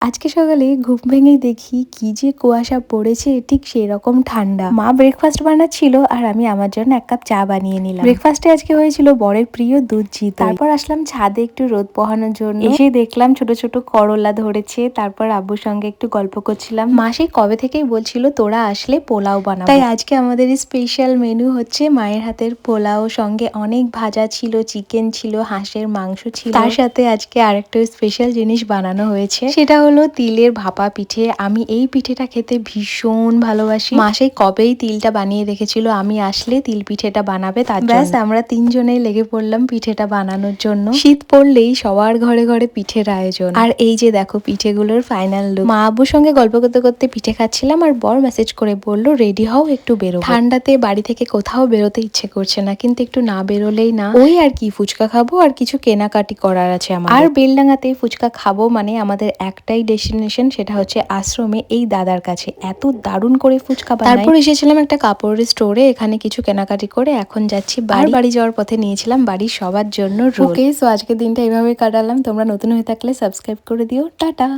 আজকে সকালে ঘুম ভেঙেই দেখি কি যে কুয়াশা পড়েছে, ঠিক সেরকম ঠান্ডা। মা ব্রেকফাস্ট বানাচ্ছিল আর আমি আমার জন্য এক কাপ চা বানিয়ে নিলাম। ব্রেকফাস্টে আজকে হয়েছিল বরের প্রিয় দুধ চিতই। তারপর আসলাম ছাদে একটু রোদ পোহানোর জন্য। এসে দেখলাম ছোট ছোট করলা ধরেছে। তারপর আব্বুর সঙ্গে একটু গল্প করছিলাম। মা সেই কবে থেকেই বলছিল তোরা আসলে পোলাও বানাবো। তাই আজকে আমাদের স্পেশাল মেনু হচ্ছে মায়ের হাতের পোলাও, সঙ্গে অনেক ভাজা ছিল, চিকেন ছিল, হাঁসের মাংস ছিল। তার সাথে আজকে আরেকটা স্পেশাল জিনিস বানানো হয়েছে, সেটা হলো তিলের ভাপা পিঠে। আমি এই পিঠেটা খেতে ভীষণ ভালোবাসি। মা সেই কবেই তিলটা বানিয়ে রেখেছিল, আমি আসলে তিল পিঠেটা বানাবে, তার ব্যাস আমরা তিনজনেই লেগে পড়লাম পিঠেটা বানানোর জন্য। শীত পড়লেই সবার ঘরে ঘরে পিঠের আয়োজন। আর এই যে দেখো পিঠেগুলোর ফাইনাল লুক। মা আব্বুর সঙ্গে গল্প করতে করতে পিঠে খাচ্ছিলাম আর বর মেসেজ করে বললো রেডি হও, একটু বেরো। ঠান্ডাতে বাড়ি থেকে কোথাও বেরোতে ইচ্ছে করছে না, কিন্তু একটু না বেরোলেই না। ওই আর কি, ফুচকা খাবো আর কিছু কেনাকাটি করার আছে আমার। আর বেলডাঙাতে ফুচকা খাবো মানে আমাদের একটাই ডেস্টিনেশন, সেটা হচ্ছে আশ্রমে এই দাদার কাছে। এত দারুণ করে ফুচকা বানায়। তারপর এসেছিলাম একটা কাপড়ের স্টোরে, এখানে কিছু কেনাকাটি করে এখন যাচ্ছি বাড়ি। বাড়ি যাওয়ার পথে নিয়েছিলাম বাড়ির সবার জন্য রোল। ওকে, সো আজকের দিনটা এইভাবে কাটালাম। তোমরা নতুন হয়ে থাকলে সাবস্ক্রাইব করে দিও। টাটা।